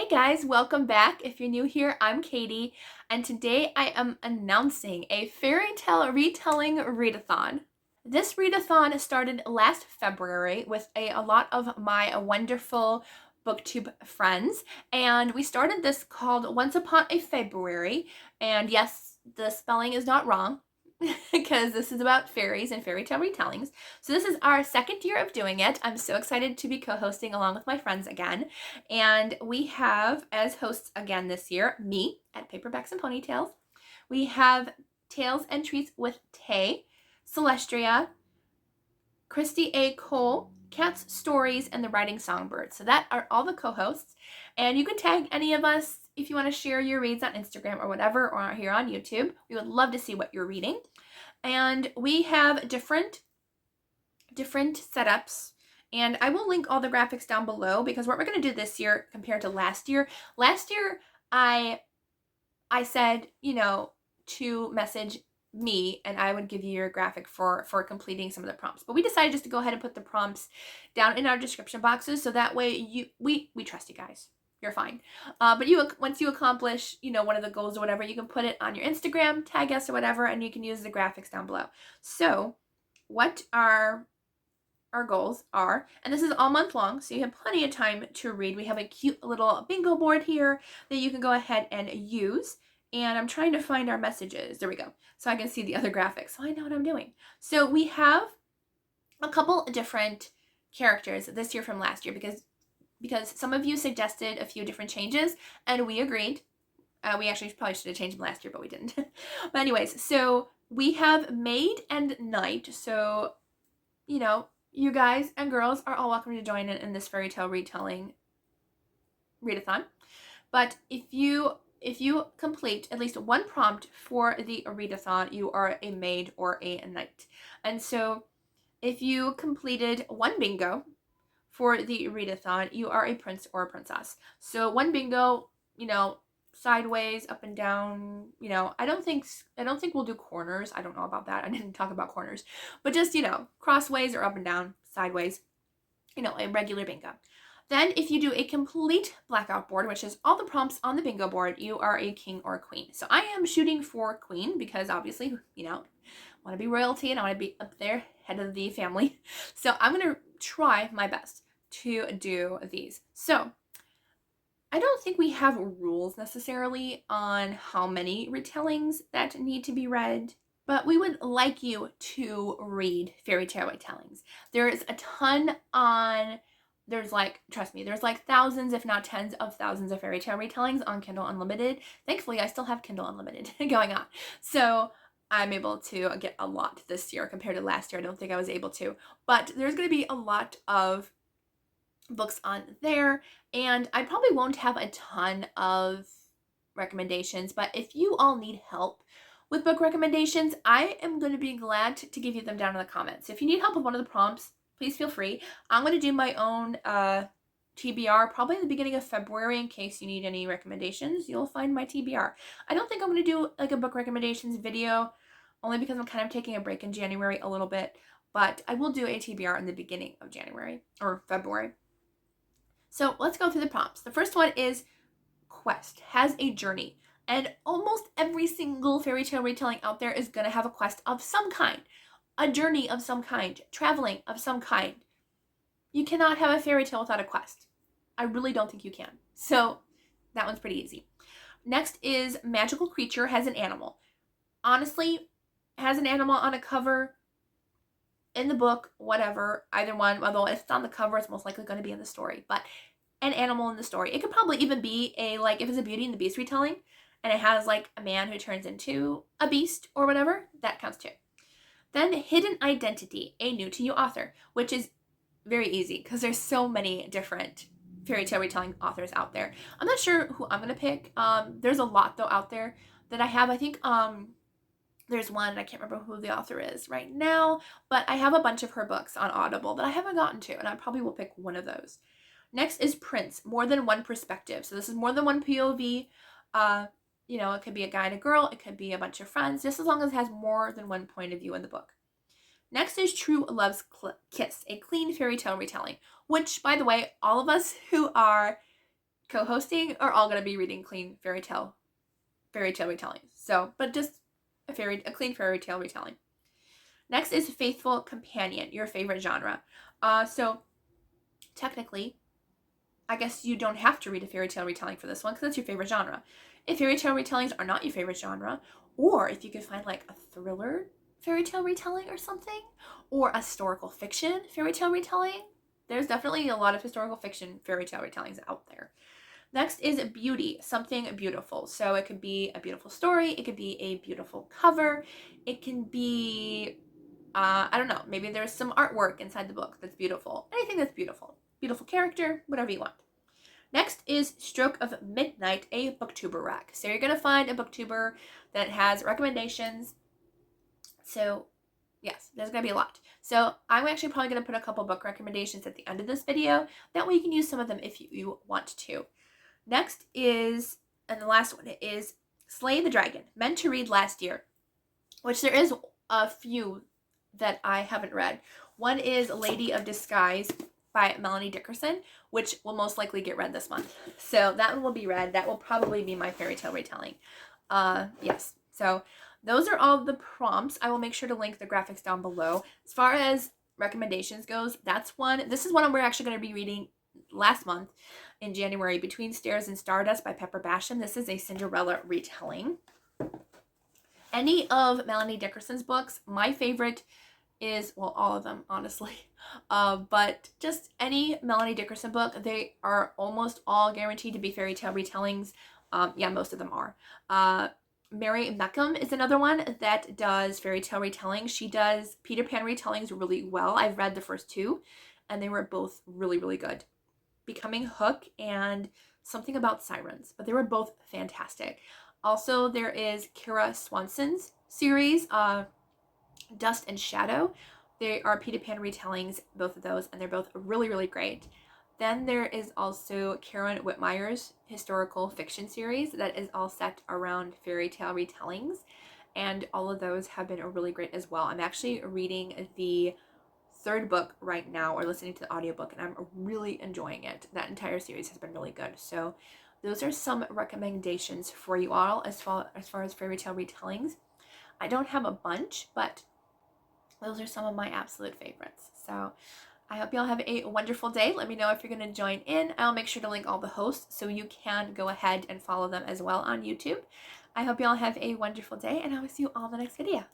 Hey guys, welcome back. If you're new here, I'm Katie, and today I am announcing a fairy tale retelling readathon. This readathon started last February with a lot of my wonderful booktube friends, and we started this called Once Upon a February, and yes, the spelling is not wrong. Because this is about fairies and fairy tale retellings. So this is our second year of doing it. I'm so excited to be co-hosting along with my friends again. And we have as hosts again this year, me at Paperbacks and Ponytails. We have Tales and Treats with Tay, Celestria, Christy A. Cole, Cat's Stories, and the Writing Songbird. So that are all the co-hosts. And you can tag any of us if you want to share your reads on Instagram or whatever, or here on YouTube. We would love to see what you're reading. And we have different setups. And I will link all the graphics down below, because what we're going to do this year compared to last year I said, to message me and I would give you your graphic for completing some of the prompts. But we decided just to go ahead and put the prompts down in our description boxes, so that way we trust you guys. You're fine. But once you accomplish, one of the goals or whatever, you can put it on your Instagram, tag us or whatever, and you can use the graphics down below. So what our goals are, and this is all month long, so you have plenty of time to read. We have a cute little bingo board here that you can go ahead and use. And I'm trying to find our messages. There we go. So I can see the other graphics, so I know what I'm doing. So we have a couple different characters this year from last year, because some of you suggested a few different changes, and we agreed. We actually probably should have changed them last year, but we didn't. But anyways, so we have Maid and Knight. So, you guys and girls are all welcome to join in this fairy tale retelling readathon. But if you complete at least one prompt for the readathon, you are a maid or a knight. And so if you completed one bingo for the readathon, you are a prince or a princess. So one bingo, sideways, up and down, I don't think we'll do corners. I don't know about that. I didn't talk about corners. But just, crossways or up and down, sideways, a regular bingo. Then if you do a complete blackout board, which is all the prompts on the bingo board, you are a king or a queen. So I am shooting for queen because obviously, want to be royalty and I want to be up there, head of the family. So I'm going to try my best to do these. So I don't think we have rules necessarily on how many retellings that need to be read, but we would like you to read fairy tale retellings. There's a ton on... trust me, there's thousands, if not tens of thousands of fairy tale retellings on Kindle Unlimited. Thankfully, I still have Kindle Unlimited going on. So I'm able to get a lot this year compared to last year. I don't think I was able to. But there's going to be a lot of books on there. And I probably won't have a ton of recommendations. But if you all need help with book recommendations, I am going to be glad to give you them down in the comments. If you need help with one of the prompts, please feel free. I'm going to do my own TBR probably in the beginning of February in case you need any recommendations. You'll find my TBR. I don't think I'm going to do a book recommendations video, only because I'm kind of taking a break in January a little bit. But I will do a TBR in the beginning of January or February. So let's go through the prompts. The first one is quest, has a journey. And almost every single fairy tale retelling out there is going to have a quest of some kind. A journey of some kind, traveling of some kind. You cannot have a fairy tale without a quest. I really don't think you can. So that one's pretty easy. Next is magical creature has an animal. Honestly, has an animal on a cover, in the book, whatever, either one. Although if it's on the cover, it's most likely going to be in the story. But an animal in the story. It could probably even be if it's a Beauty and the Beast retelling, and it has a man who turns into a beast or whatever, that counts too. Then hidden identity, a new to you author, which is very easy because there's so many different fairy tale retelling authors out there. I'm not sure who I'm going to pick. There's a lot though out there that I have. I think there's one, and I can't remember who the author is right now, but I have a bunch of her books on Audible that I haven't gotten to, and I probably will pick one of those. Next is Prince, more than one perspective. So this is more than one POV. It could be a guy and a girl. It could be a bunch of friends, just as long as it has more than one point of view in the book. Next is True Love's Kiss, a clean fairy tale retelling, which, by the way, all of us who are co-hosting are all going to be reading clean fairy tale retellings. So, but just a clean fairy tale retelling. Next is Faithful Companion, your favorite genre. So technically, I guess you don't have to read a fairy tale retelling for this one because that's your favorite genre. If fairy tale retellings are not your favorite genre, or if you could find like a thriller fairy tale retelling or something, or a historical fiction fairy tale retelling, there's definitely a lot of historical fiction fairy tale retellings out there. Next is beauty, something beautiful. So it could be a beautiful story, it could be a beautiful cover, it can be, I don't know, maybe there's some artwork inside the book that's beautiful. Anything that's beautiful. Beautiful character, whatever you want. Next is Stroke of Midnight, a booktuber rack. So you're going to find a booktuber that has recommendations. So yes, there's going to be a lot. So I'm actually probably going to put a couple book recommendations at the end of this video. That way you can use some of them if you want to. Next is, and the last one is Slay the Dragon, meant to read last year, which there is a few that I haven't read. One is Lady of Disguise by Melanie Dickerson, which will most likely get read this month. So that one will be read. That will probably be my fairy tale retelling. Yes. So those are all the prompts. I will make sure to link the graphics down below. As far as recommendations goes, that's one. This is one we're actually going to be reading last month in January, Between Stairs and Stardust by Paperbacks. This is a Cinderella retelling. Any of Melanie Dickerson's books, my favorite is, well, all of them, honestly. But just any Melanie Dickerson book, they are almost all guaranteed to be fairy tale retellings. Yeah, most of them are. Mary Meckham is another one that does fairy tale retellings. She does Peter Pan retellings really well. I've read the first two, and they were both really, really good. Becoming Hook and Something About Sirens, but they were both fantastic. Also, there is Kira Swanson's series, Dust and Shadow. They are Peter Pan retellings, both of those, and they're both really, really great. Then there is also Karen Whitmire's historical fiction series that is all set around fairy tale retellings, and all of those have been really great as well. I'm actually reading the third book right now, or listening to the audiobook, and I'm really enjoying it. That entire series has been really good. So those are some recommendations for you all as far as fairy tale retellings. I don't have a bunch, but those are some of my absolute favorites. So I hope you all have a wonderful day. Let me know if you're going to join in. I'll make sure to link all the hosts so you can go ahead and follow them as well on YouTube. I hope you all have a wonderful day, and I will see you all in the next video.